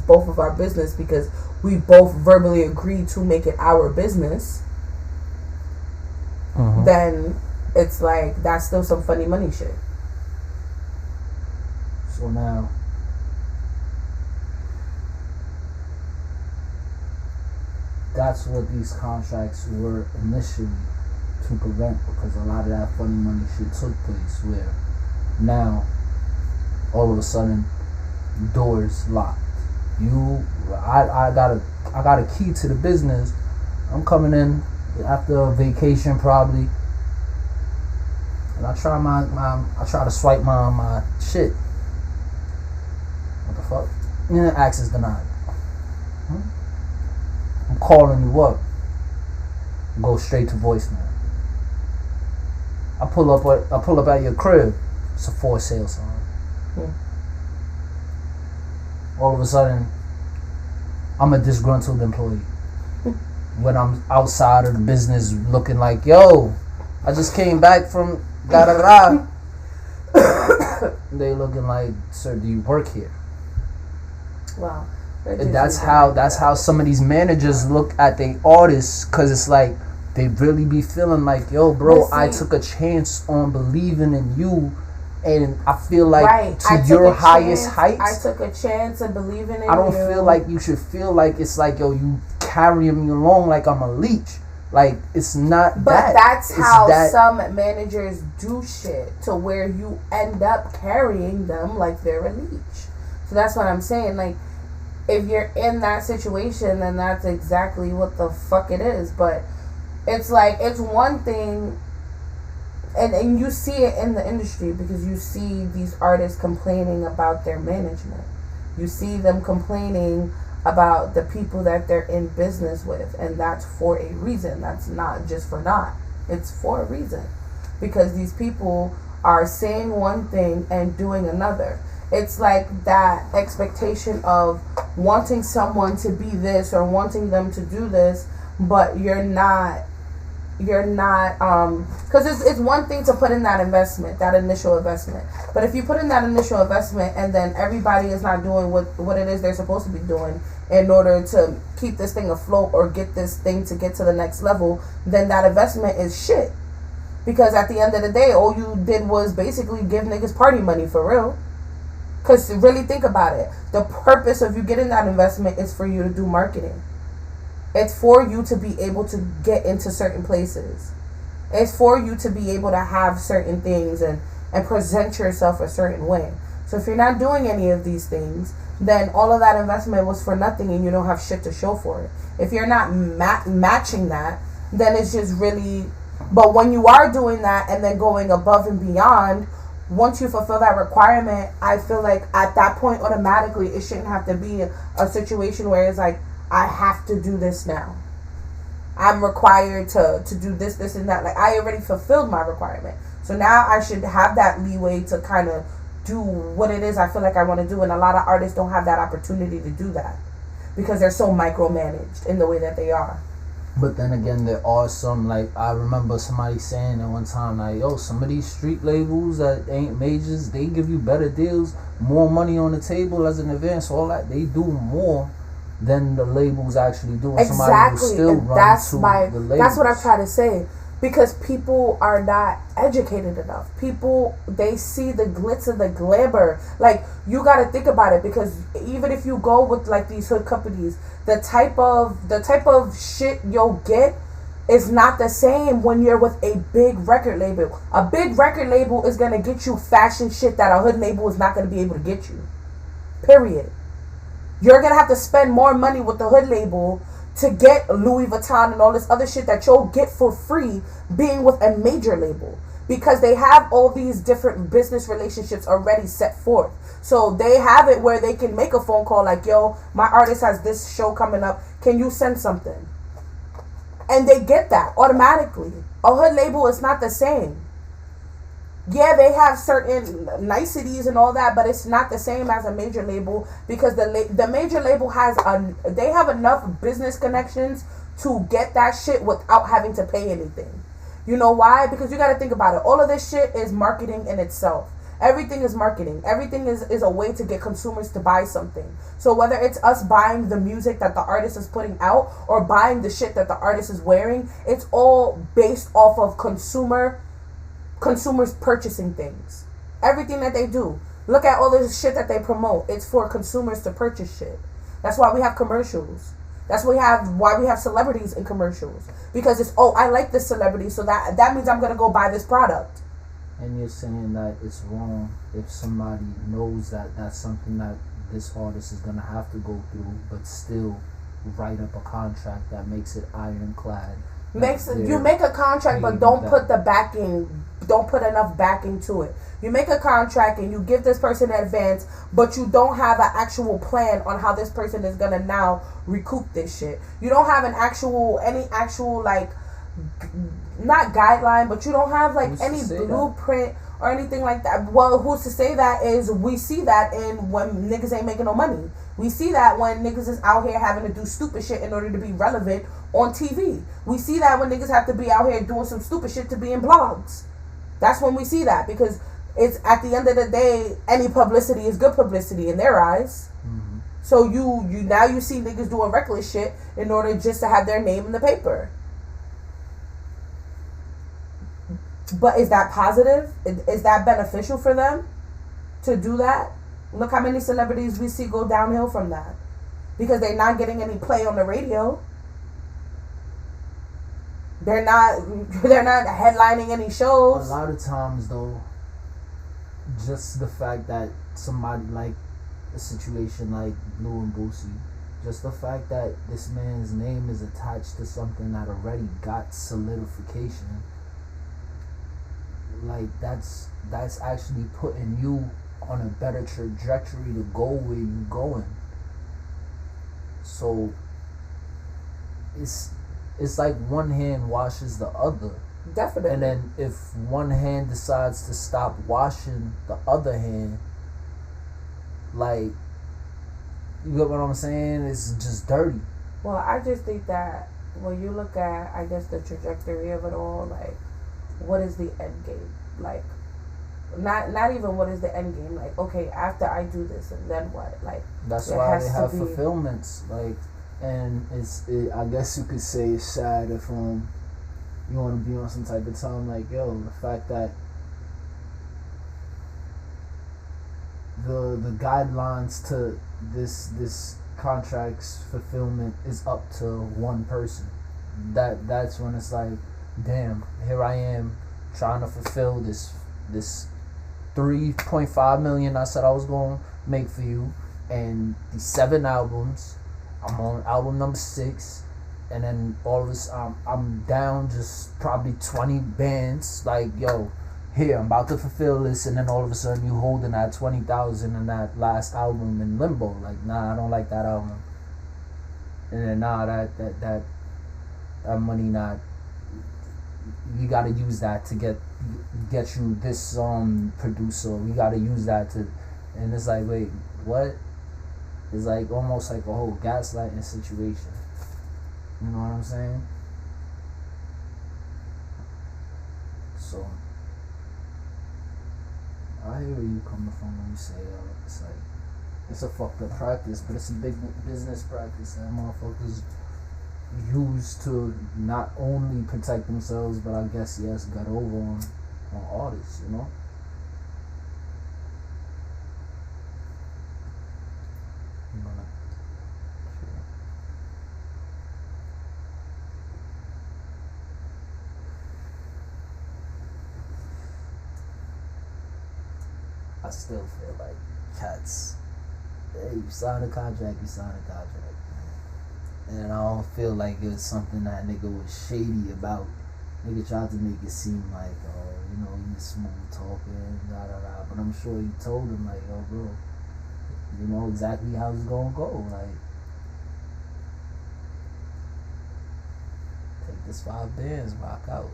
both of our business because we both verbally agreed to make it our business, then it's like that's still some funny money shit. So now, that's what these contracts were initially to prevent, because a lot of that funny money shit took place where now all of a sudden doors locked. I got a key to the business. I'm coming in after a vacation probably, and I try to swipe my shit. What the fuck? Access denied. I'm calling you up. Go straight to voicemail. I pull up at your crib. It's a for sale sign. All of a sudden, I'm a disgruntled employee. When I'm outside of the business looking like, yo, I just came back from da-da-da. They looking like, sir, do you work here? Wow. That's how some of these managers look at the artists, because it's like they really be feeling like, yo, bro, I took a chance on believing in you, and I feel like to your highest heights, I took a chance of believing in you. I don't feel like you should feel like it's like, yo, you carrying me along like I'm a leech. Like, it's not but that. That's how some managers do shit, to where you end up carrying them like they're a leech. So that's what I'm saying. Like, if you're in that situation, then that's exactly what the fuck it is. But it's like, it's one thing, and you see it in the industry, because you see these artists complaining about their management. You see them complaining about the people that they're in business with, and that's for a reason. That's not just for naught. It's for a reason, because these people are saying one thing and doing another. It's like that expectation of wanting someone to be this or wanting them to do this, but you're not, because it's one thing to put in that investment, that initial investment. But if you put in that initial investment and then everybody is not doing what it is they're supposed to be doing in order to keep this thing afloat or get this thing to get to the next level, then that investment is shit. Because at the end of the day, all you did was basically give niggas party money, for real. Because really think about it. The purpose of you getting that investment is for you to do marketing. It's for you to be able to get into certain places. It's for you to be able to have certain things and present yourself a certain way. So if you're not doing any of these things, then all of that investment was for nothing and you don't have shit to show for it. If you're not matching that, then it's just really... But when you are doing that and then going above and beyond, once you fulfill that requirement, I feel like at that point, automatically, it shouldn't have to be a situation where it's like, I have to do this now. I'm required to do this, and that. Like, I already fulfilled my requirement. So now I should have that leeway to kind of do what it is I feel like I want to do. And a lot of artists don't have that opportunity to do that because they're so micromanaged in the way that they are. But then again, there are some, like, I remember somebody saying at one time, like, yo, some of these street labels that ain't majors, they give you better deals, more money on the table as an advance, all that. They do more than the labels actually do. And exactly. Somebody will still run to the labels. That's what I'm trying to say. Because people are not educated enough. People, they see the glitz and the glamour. Like, you got to think about it, because even if you go with like these hood companies, the type of shit you'll get is not the same when you're with a big record label. A big record label is going to get you fashion shit that a hood label is not going to be able to get you. Period. You're going to have to spend more money with the hood label to get Louis Vuitton and all this other shit that you'll get for free being with a major label, because they have all these different business relationships already set forth. So they have it where they can make a phone call like, yo, my artist has this show coming up, can you send something? And they get that automatically. A hood label is not the same. Yeah, they have certain niceties and all that, but it's not the same as a major label, because the major label they have enough business connections to get that shit without having to pay anything. You know why? Because you got to think about it. All of this shit is marketing in itself. Everything is marketing. Everything is a way to get consumers to buy something. So whether it's us buying the music that the artist is putting out or buying the shit that the artist is wearing, it's all based off of consumers purchasing things. Everything that they do. Look at all this shit that they promote. It's for consumers to purchase shit. That's why we have commercials. That's why we have celebrities in commercials. Because it's, oh, I like this celebrity, so that means I'm going to go buy this product. And you're saying that it's wrong if somebody knows that that's something that this artist is going to have to go through, but still write up a contract that makes it ironclad. You make a contract, but don't put enough backing to it. You make a contract and you give this person an advance, but you don't have an actual plan on how this person is gonna now recoup this shit. You don't have any actual like, not guideline, but you don't have like any blueprint or anything like that. Well, who's to say that? Is we see that in when niggas ain't making no money. We see that when niggas is out here having to do stupid shit in order to be relevant on TV. We see that when niggas have to be out here doing some stupid shit to be in blogs. That's when we see that, because it's at the end of the day, any publicity is good publicity in their eyes. Mm-hmm. So you now you see niggas doing reckless shit in order just to have their name in the paper. But is that positive? Is that beneficial for them to do that? Look how many celebrities we see go downhill from that. Because they're not getting any play on the radio. They're not headlining any shows. A lot of times though, just the fact that somebody like a situation like Blue and Boosie, just the fact that this man's name is attached to something that already got solidification, like that's actually putting you on a better trajectory to go where you going. So it's like one hand washes the other. Definitely. And then if one hand decides to stop washing the other hand, like, you get what I'm saying? It's just dirty. Well, I just think that when you look at, I guess, the trajectory of it all, like, what is the end game? Like, not even what is the end game. Like, okay, after I do this, and then what? Like, that's why they have fulfillments. Like, and I guess you could say it's sad if you want to be on some type of time. Like, yo, the fact that the guidelines to this contract's fulfillment is up to one person. That's when it's like, damn, here I am trying to fulfill this 3.5 million I said I was going to make for you, and these 7 albums. I'm on album number 6, and then all of this, I'm down just probably 20 bands. Like, yo, here, I'm about to fulfill this, and then all of a sudden you holding that 20,000 in that last album in limbo. Like, nah, I don't like that album. And then nah, that money not. You gotta use that to get you this producer. We gotta use that to, and it's like, wait, what? It's like almost like a whole gaslighting situation. You know what I'm saying? So I hear where you coming from when you say it's like it's a fucked up practice, but it's a big business practice that motherfuckers use to not only protect themselves, but I guess got over on artists, you know? I still feel like cats. Hey, you sign a contract, and I don't feel like it was something that nigga was shady about. Nigga tried to make it seem like, oh, you know, he's smooth talking, da da da. But I'm sure he told him, like, yo, bro, you know exactly how it's gonna go. Like, take this 5 bands, rock out.